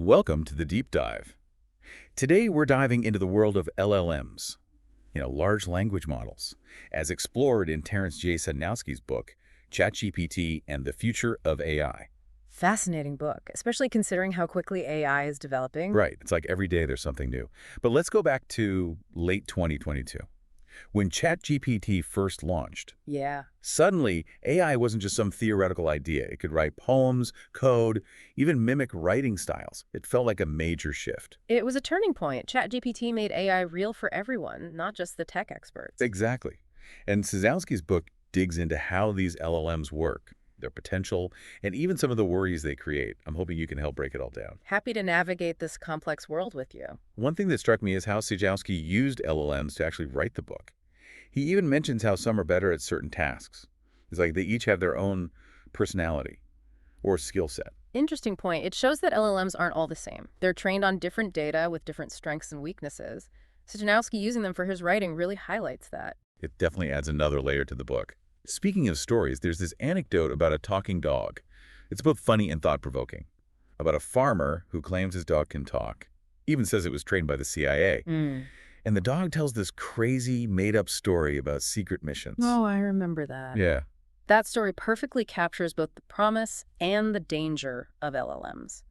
Welcome to the Deep Dive. Today we're diving into the world of LLMs, large language models, as explored in Terrence Sejnowski's book, ChatGPT and the Future of AI. Fascinating book, especially considering how quickly AI is developing. Right, it's like every day there's something new. But let's go back to late 2022, when ChatGPT first launched. Yeah. Suddenly, AI wasn't just some theoretical idea. It could write poems, code, even mimic writing styles. It felt like a major shift. It was a turning point. ChatGPT made AI real for everyone, not just the tech experts. Exactly. And Sejnowski's book digs into how these LLMs work, their potential, and even some of the worries they create. I'm hoping you can help break it all down. Happy to navigate this complex world with you. One thing that struck me is how Sejnowski used LLMs to actually write the book. He even mentions how some are better at certain tasks. It's like they each have their own personality or skill set. Interesting point. It shows that LLMs aren't all the same. They're trained on different data with different strengths and weaknesses. Sejnowski using them for his writing really highlights that. It definitely adds another layer to the book. Speaking of stories, there's this anecdote about a talking dog. It's both funny and thought-provoking. About a farmer who claims his dog can talk, even says it was trained by the CIA. And the dog tells this crazy, made-up story about secret missions. Oh, I remember that. Yeah, That story perfectly captures both the promise and the danger of LLMs.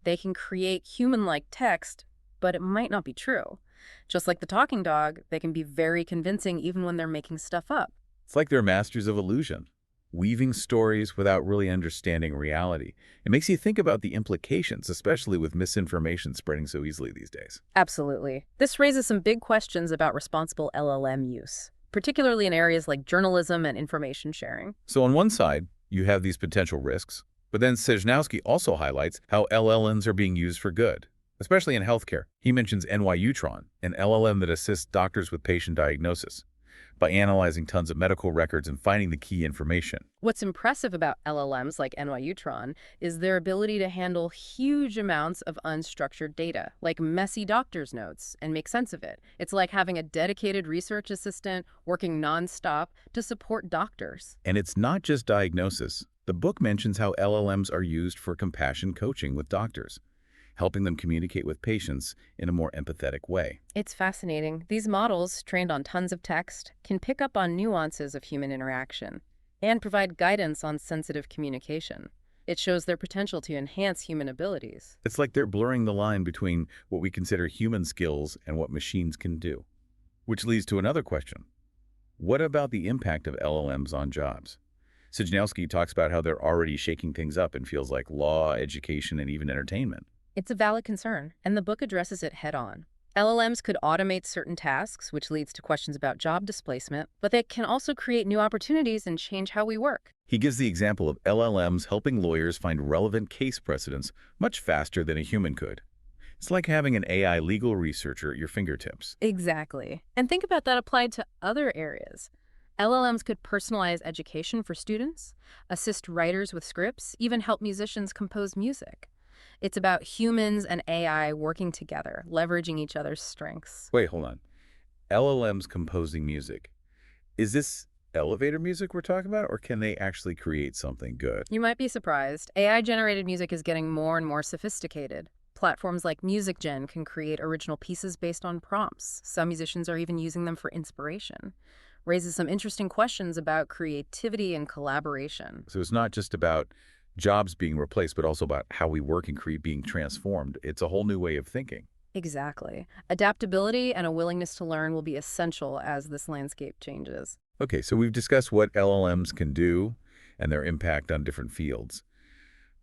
They can create human-like text, but it might not be true. Just like the talking dog, they can be very convincing even when they're making stuff up. it's like they're masters of illusion, weaving stories without really understanding reality. It makes you think about the implications, especially with misinformation spreading so easily these days. Absolutely. This raises some big questions about responsible LLM use, particularly in areas like journalism and information sharing. So on one side, you have these potential risks, but then Sejnowski also highlights how LLMs are being used for good, especially in healthcare. He mentions NYUtron, an LLM that assists doctors with patient diagnosis by analyzing tons of medical records and finding the key information. What's impressive about LLMs like NYUtron is their ability to handle huge amounts of unstructured data, like messy doctor's notes, and make sense of it. It's like having a dedicated research assistant working nonstop to support doctors. And it's not just diagnosis. The book mentions how LLMs are used for compassion coaching with doctors, helping them communicate with patients in a more empathetic way. It's fascinating. These models, trained on tons of text, can pick up on nuances of human interaction and provide guidance on sensitive communication. It shows their potential to enhance human abilities. It's like they're blurring the line between what we consider human skills and what machines can do. Which leads to another question. What about the impact of LLMs on jobs? Sejnowski talks about how they're already shaking things up in fields like law, education, and even entertainment. It's a valid concern, and the book addresses it head-on. LLMs could automate certain tasks, which leads to questions about job displacement, but they can also create new opportunities and change how we work. He gives the example of LLMs helping lawyers find relevant case precedents much faster than a human could. It's like having an AI legal researcher at your fingertips. Exactly. And think about that applied to other areas. LLMs could personalize education for students, assist writers with scripts, even help musicians compose music. It's about humans and AI working together, leveraging each other's strengths. Wait, hold on. LLMs composing music. Is this elevator music we're talking about, or can they actually create something good? You might be surprised. AI-generated music is getting more and more sophisticated. Platforms like MusicGen can create original pieces based on prompts. Some musicians are even using them for inspiration. Raises some interesting questions about creativity and collaboration. So it's not just about jobs being replaced, but also about how we work and create being transformed. It's a whole new way of thinking. Exactly. Adaptability and a willingness to learn will be essential as this landscape changes. Okay, so we've discussed what LLMs can do and their impact on different fields.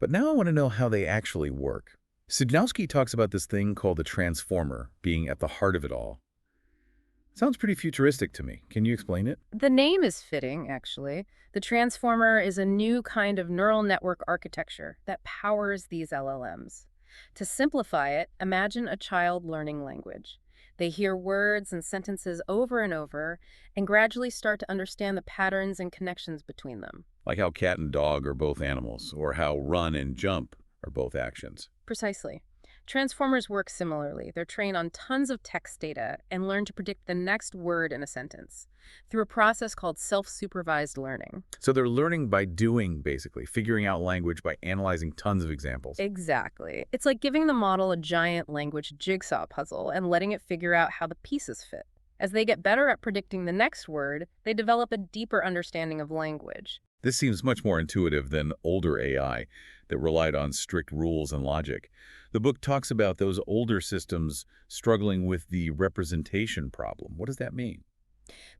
But now I want to know how they actually work. Sejnowski talks about this thing called the transformer being at the heart of it all. Sounds pretty futuristic to me. Can you explain it? The name is fitting, actually. The transformer is a new kind of neural network architecture that powers these LLMs. To simplify it, imagine a child learning language. They hear words and sentences over and over and gradually start to understand the patterns and connections between them. Like how cat and dog are both animals, or how run and jump are both actions. Precisely. Transformers work similarly. They're trained on tons of text data and learn to predict the next word in a sentence through a process called self-supervised learning. So they're learning by doing, basically, figuring out language by analyzing tons of examples. Exactly. It's like giving the model a giant language jigsaw puzzle and letting it figure out how the pieces fit. As they get better at predicting the next word, they develop a deeper understanding of language. This seems much more intuitive than older AI that relied on strict rules and logic. The book talks about those older systems struggling with the representation problem. What does that mean?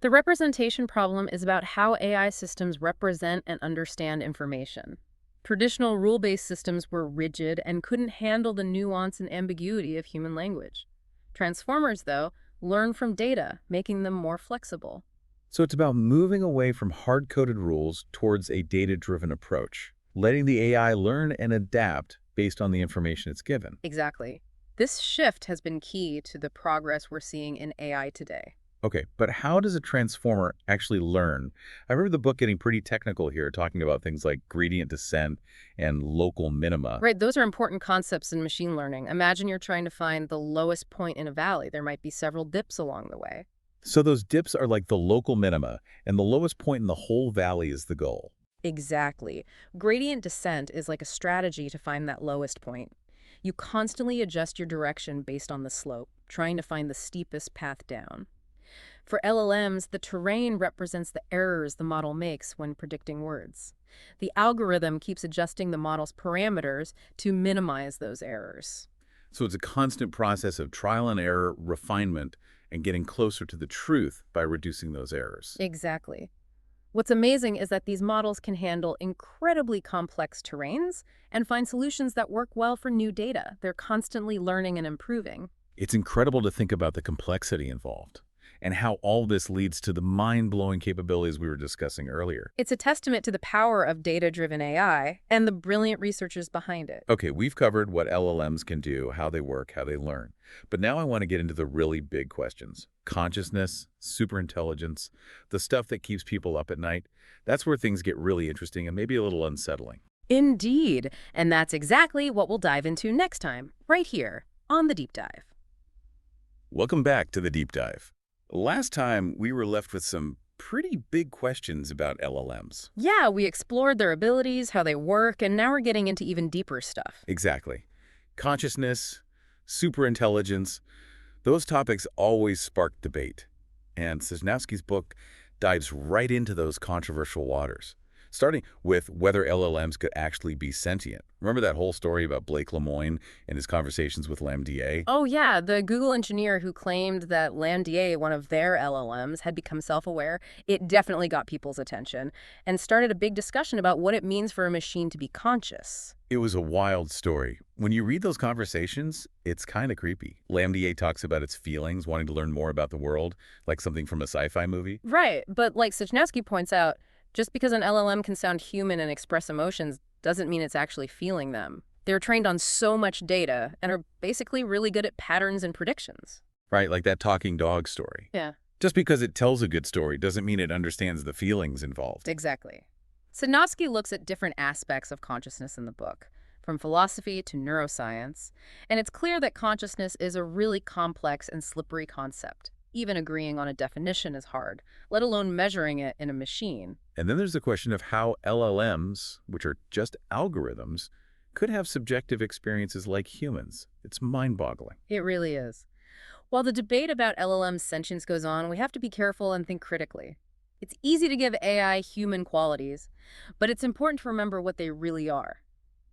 The representation problem is about how AI systems represent and understand information. Traditional rule-based systems were rigid and couldn't handle the nuance and ambiguity of human language. Transformers, though, learn from data, making them more flexible. So it's about moving away from hard-coded rules towards a data-driven approach, letting the AI learn and adapt based on the information it's given. Exactly. This shift has been key to the progress we're seeing in AI today. Okay, but how does a transformer actually learn? I remember the book getting pretty technical here, talking about things like gradient descent and local minima. Right, those are important concepts in machine learning. Imagine you're trying to find the lowest point in a valley. There might be several dips along the way. So those dips are like the local minima, and the lowest point in the whole valley is the goal. Exactly. Gradient descent is like a strategy to find that lowest point. You constantly adjust your direction based on the slope, trying to find the steepest path down. For LLMs, the terrain represents the errors the model makes when predicting words. The algorithm keeps adjusting the model's parameters to minimize those errors. So it's a constant process of trial and error, refinement, and getting closer to the truth by reducing those errors. Exactly. What's amazing is that these models can handle incredibly complex terrains and find solutions that work well for new data. They're constantly learning and improving. It's incredible to think about the complexity involved and how all this leads to the mind-blowing capabilities we were discussing earlier. It's a testament to the power of data-driven AI and the brilliant researchers behind it. Okay, we've covered what LLMs can do, how they work, how they learn. But now I want to get into the really big questions. Consciousness, superintelligence, the stuff that keeps people up at night. That's where things get really interesting and maybe a little unsettling. Indeed, and that's exactly what we'll dive into next time, right here on The Deep Dive. Welcome back to the Deep Dive. Last time, we were left with some pretty big questions about LLMs. Yeah, we explored their abilities, how they work, and now we're getting into even deeper stuff. Exactly. Consciousness, superintelligence, those topics always spark debate. And Sejnowski's book dives right into those controversial waters, starting with whether LLMs could actually be sentient. Remember that whole story about Blake Lemoine and his conversations with LaMDA? Oh yeah, the Google engineer who claimed that LaMDA, one of their LLMs, had become self-aware. It definitely got people's attention and started a big discussion about what it means for a machine to be conscious. It was a wild story. When you read those conversations, it's kind of creepy. LaMDA talks about its feelings, wanting to learn more about the world, like something from a sci-fi movie. Right, but like Sejnowski points out, just because an LLM can sound human and express emotions doesn't mean it's actually feeling them. They're trained on so much data and are basically really good at patterns and predictions. Right, like that talking dog story. Yeah, Just because it tells a good story doesn't mean it understands the feelings involved. exactly. Sejnowski looks at different aspects of consciousness in the book, from philosophy to neuroscience, and it's clear that consciousness is a really complex and slippery concept. Even agreeing on a definition is hard, let alone measuring it in a machine. And then there's the question of how LLMs, which are just algorithms, could have subjective experiences like humans. It's mind-boggling. It really is. While the debate about LLM sentience goes on, we have to be careful and think critically. It's easy to give AI human qualities, but it's important to remember what they really are.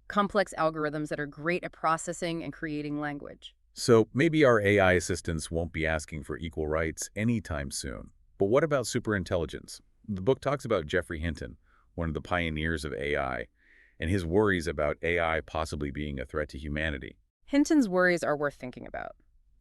Complex algorithms that are great at processing and creating language. So maybe our AI assistants won't be asking for equal rights anytime soon. But what about superintelligence? The book talks about Geoffrey Hinton, one of the pioneers of AI, and his worries about AI possibly being a threat to humanity. Hinton's worries are worth thinking about.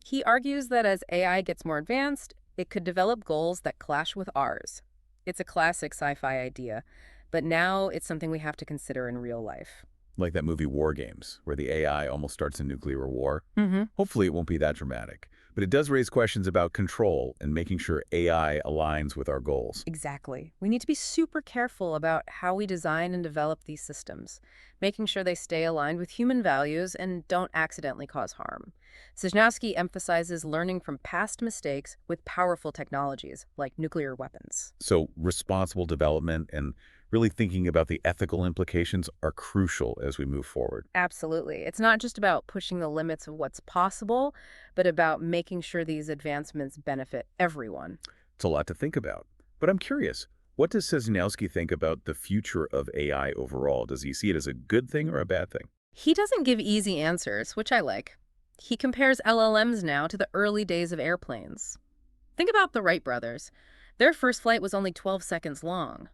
He argues that as AI gets more advanced, it could develop goals that clash with ours. It's a classic sci-fi idea, but now it's something we have to consider in real life. Like that movie War Games, where the AI almost starts a nuclear war. Mm-hmm. Hopefully it won't be that dramatic. But it does raise questions about control and making sure AI aligns with our goals. Exactly. We need to be super careful about how we design and develop these systems, making sure they stay aligned with human values and don't accidentally cause harm. Sejnowski emphasizes learning from past mistakes with powerful technologies like nuclear weapons. So responsible development and really thinking about the ethical implications are crucial as we move forward. Absolutely. It's not just about pushing the limits of what's possible, but about making sure these advancements benefit everyone. It's a lot to think about. But I'm curious, what does Sejnowski think about the future of AI overall? Does he see it as a good thing or a bad thing? He doesn't give easy answers, which I like. He compares LLMs now to the early days of airplanes. Think about the Wright brothers. Their first flight was only 12 seconds long,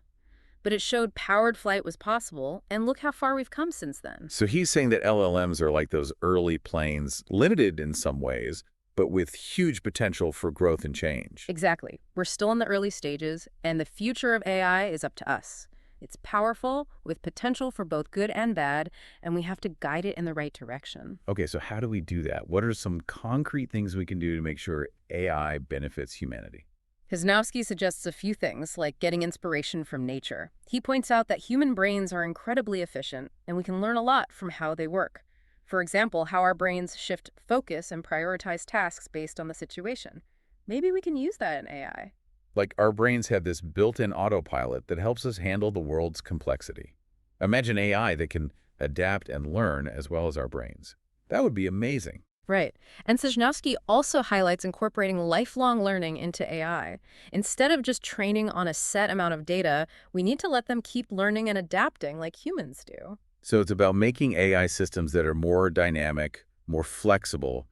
but it showed powered flight was possible, and look how far we've come since then. So he's saying that LLMs are like those early planes, limited in some ways, but with huge potential for growth and change. Exactly. We're still in the early stages, and the future of AI is up to us. It's powerful, with potential for both good and bad, and we have to guide it in the right direction. Okay, so how do we do that? What are some concrete things we can do to make sure AI benefits humanity? Sejnowski suggests a few things, like getting inspiration from nature. He points out that human brains are incredibly efficient, and we can learn a lot from how they work. For example, how our brains shift focus and prioritize tasks based on the situation. Maybe we can use that in AI. Like our brains have this built-in autopilot that helps us handle the world's complexity. Imagine AI that can adapt and learn as well as our brains. That would be amazing. Right. And Sejnowski also highlights incorporating lifelong learning into AI. Instead of just training on a set amount of data, we need to let them keep learning and adapting like humans do. So it's about making AI systems that are more dynamic, more flexible,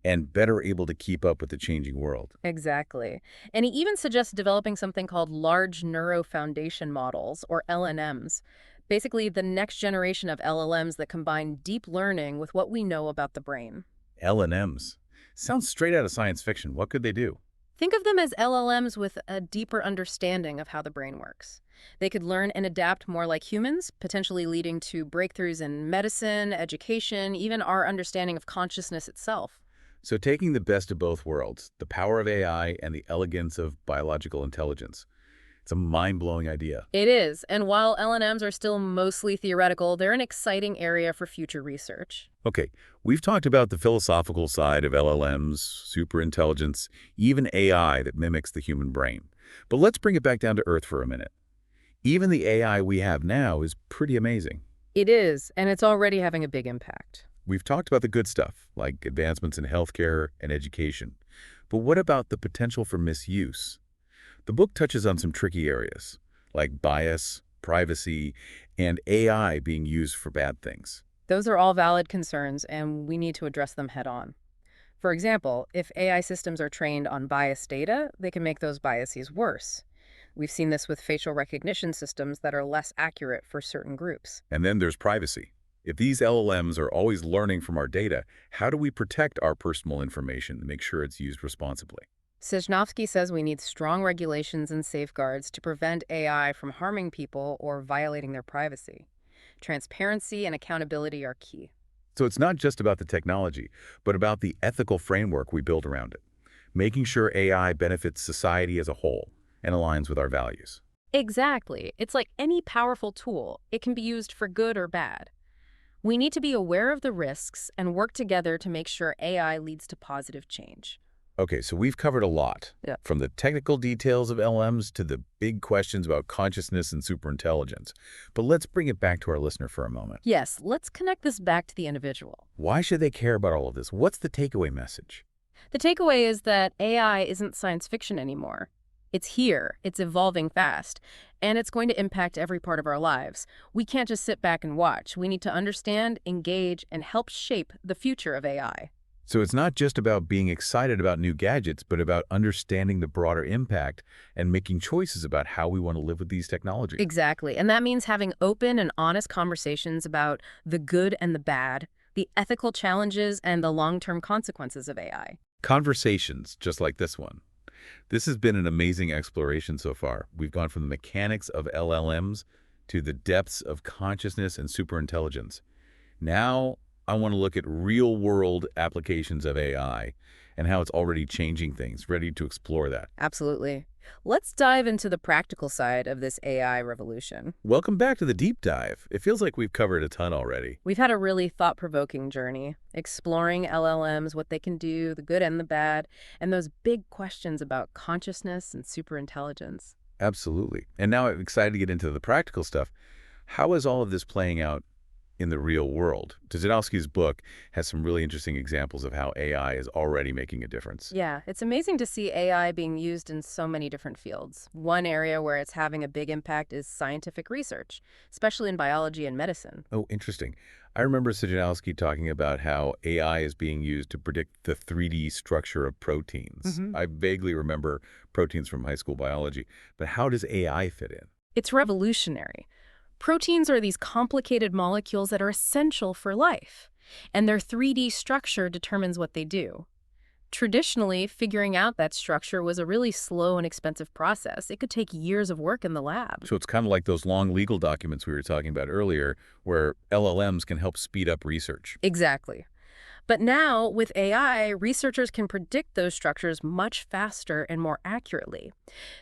and better able to keep up with the changing world. Exactly. And he even suggests developing something called Large Neuro Foundation Models, or LNMs. Basically, the next generation of LLMs that combine deep learning with what we know about the brain. LLMs. Sounds straight out of science fiction. What could they do? Think of them as LLMs with a deeper understanding of how the brain works. They could learn and adapt more like humans, potentially leading to breakthroughs in medicine, education, even our understanding of consciousness itself. So taking the best of both worlds, the power of AI and the elegance of biological intelligence. It's a mind-blowing idea. It is, and while LLMs are still mostly theoretical, they're an exciting area for future research. Okay, we've talked about the philosophical side of LLMs, superintelligence, even AI that mimics the human brain. But let's bring it back down to earth for a minute. Even the AI we have now is pretty amazing. It is, and it's already having a big impact. We've talked about the good stuff, like advancements in healthcare and education. But what about the potential for misuse? The book touches on some tricky areas, like bias, privacy, and AI being used for bad things. Those are all valid concerns, and we need to address them head on. For example, if AI systems are trained on biased data, they can make those biases worse. We've seen this with facial recognition systems that are less accurate for certain groups. And then there's privacy. If these LLMs are always learning from our data, how do we protect our personal information to make sure it's used responsibly? Sejnowski says we need strong regulations and safeguards to prevent AI from harming people or violating their privacy. Transparency and accountability are key. So it's not just about the technology, but about the ethical framework we build around it, making sure AI benefits society as a whole and aligns with our values. Exactly. It's like any powerful tool. It can be used for good or bad. We need to be aware of the risks and work together to make sure AI leads to positive change. Okay, so we've covered a lot, Yeah. from the technical details of LMs to the big questions about consciousness and superintelligence. But let's bring it back to our listener for a moment. Yes, let's connect this back to the individual. Why should they care about all of this? What's the takeaway message? The takeaway is that AI isn't science fiction anymore. It's here, it's evolving fast, and it's going to impact every part of our lives. We can't just sit back and watch. We need to understand, engage, and help shape the future of AI. So it's not just about being excited about new gadgets, but about understanding the broader impact and making choices about how we want to live with these technologies. Exactly, and that means having open and honest conversations about the good and the bad, the ethical challenges, and the long-term consequences of AI. Conversations just like this one. This has been an amazing exploration so far. We've gone from the mechanics of LLMs to the depths of consciousness and superintelligence. Now, I want to look at real-world applications of AI and how it's already changing things. Ready to explore that. Absolutely. Let's dive into the practical side of this AI revolution. Welcome back to the deep dive. It feels like we've covered a ton already. We've had a really thought-provoking journey, exploring LLMs, what they can do, the good and the bad, and those big questions about consciousness and superintelligence. Absolutely. And now I'm excited to get into the practical stuff. How is all of this playing out in the real world? Sejnowski's book has some really interesting examples of how AI is already making a difference. Yeah, it's amazing to see AI being used in so many different fields. One area where it's having a big impact is scientific research, especially in biology and medicine. Oh, interesting. I remember Sejnowski talking about how AI is being used to predict the 3D structure of proteins. hmm I vaguely remember proteins from high school biology, but how does AI fit in? It's revolutionary. Proteins are these complicated molecules that are essential for life, and their 3D structure determines what they do. Traditionally, figuring out that structure was a really slow and expensive process. It could take years of work in the lab. So it's kind of like those long legal documents we were talking about earlier, where LLMs can help speed up research. Exactly. But now, with AI, researchers can predict those structures much faster and more accurately.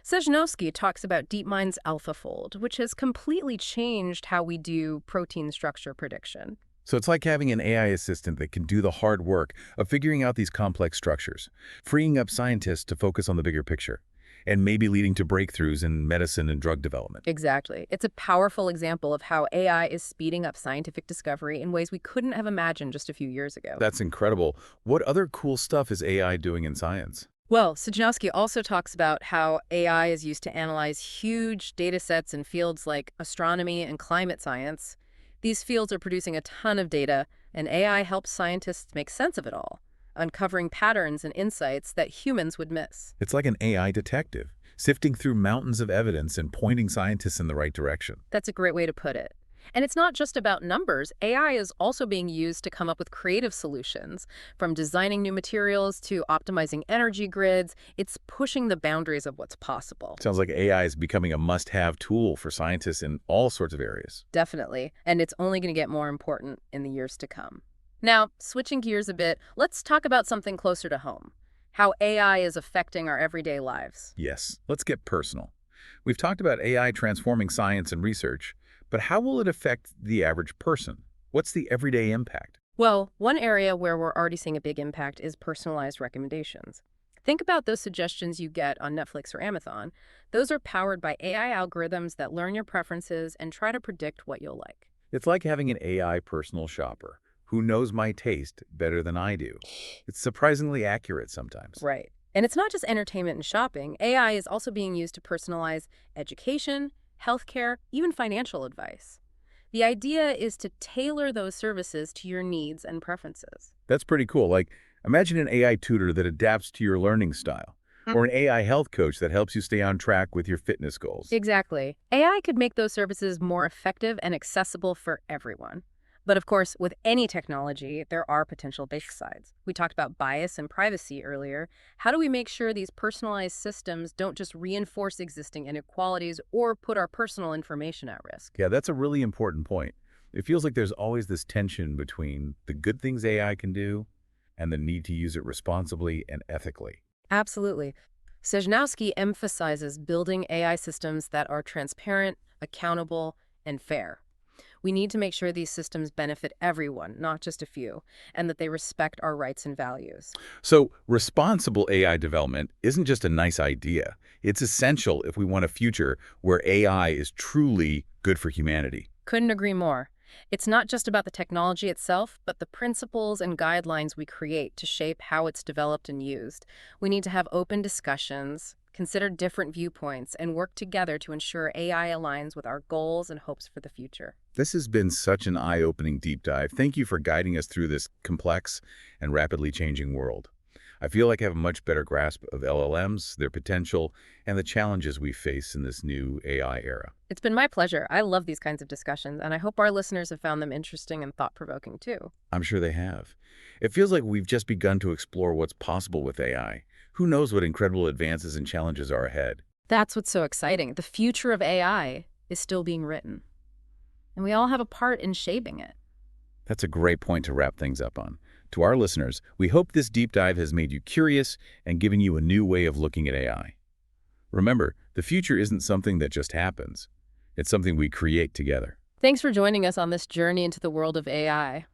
Sejnowski talks about DeepMind's AlphaFold, which has completely changed how we do protein structure prediction. So it's like having an AI assistant that can do the hard work of figuring out these complex structures, freeing up scientists to focus on the bigger picture, and maybe leading to breakthroughs in medicine and drug development. Exactly. It's a powerful example of how AI is speeding up scientific discovery in ways we couldn't have imagined just a few years ago. That's incredible. What other cool stuff is AI doing in science? Well, Sejnowski also talks about how AI is used to analyze huge data sets in fields like astronomy and climate science. These fields are producing a ton of data, and AI helps scientists make sense of it all, uncovering patterns and insights that humans would miss. It's like an AI detective, sifting through mountains of evidence and pointing scientists in the right direction. That's a great way to put it. And it's not just about numbers. AI is also being used to come up with creative solutions. From designing new materials to optimizing energy grids, it's pushing the boundaries of what's possible. Sounds like AI is becoming a must-have tool for scientists in all sorts of areas. Definitely. And it's only going to get more important in the years to come. Now, switching gears a bit, let's talk about something closer to home. How AI is affecting our everyday lives. Yes, let's get personal. We've talked about AI transforming science and research, but how will it affect the average person? What's the everyday impact? Well, one area where we're already seeing a big impact is personalized recommendations. Think about those suggestions you get on Netflix or Amazon. Those are powered by AI algorithms that learn your preferences and try to predict what you'll like. It's like having an AI personal shopper who knows my taste better than I do. It's surprisingly accurate sometimes. Right. And it's not just entertainment and shopping. AI is also being used to personalize education, healthcare, even financial advice. The idea is to tailor those services to your needs and preferences. That's pretty cool. Like, imagine an AI tutor that adapts to your learning style, or an AI health coach that helps you stay on track with your fitness goals. Exactly. AI could make those services more effective and accessible for everyone. But of course, with any technology, there are potential downsides. We talked about bias and privacy earlier. How do we make sure these personalized systems don't just reinforce existing inequalities or put our personal information at risk? Yeah, that's a really important point. It feels like there's always this tension between the good things AI can do and the need to use it responsibly and ethically. Absolutely. Sejnowski emphasizes building AI systems that are transparent, accountable, and fair. We need to make sure these systems benefit everyone, not just a few, and that they respect our rights and values. So responsible AI development isn't just a nice idea. It's essential if we want a future where AI is truly good for humanity. Couldn't agree more. It's not just about the technology itself, but the principles and guidelines we create to shape how it's developed and used. We need to have open discussions, consider different viewpoints, and work together to ensure AI aligns with our goals and hopes for the future. This has been such an eye-opening deep dive. Thank you for guiding us through this complex and rapidly changing world. I feel like I have a much better grasp of LLMs, their potential, and the challenges we face in this new AI era. It's been my pleasure. I love these kinds of discussions, and I hope our listeners have found them interesting and thought-provoking too. I'm sure they have. It feels like we've just begun to explore what's possible with AI. Who knows what incredible advances and challenges are ahead? That's what's so exciting. The future of AI is still being written, and we all have a part in shaping it. That's a great point to wrap things up on. To our listeners, we hope this deep dive has made you curious and given you a new way of looking at AI. Remember, the future isn't something that just happens. It's something we create together. Thanks for joining us on this journey into the world of AI.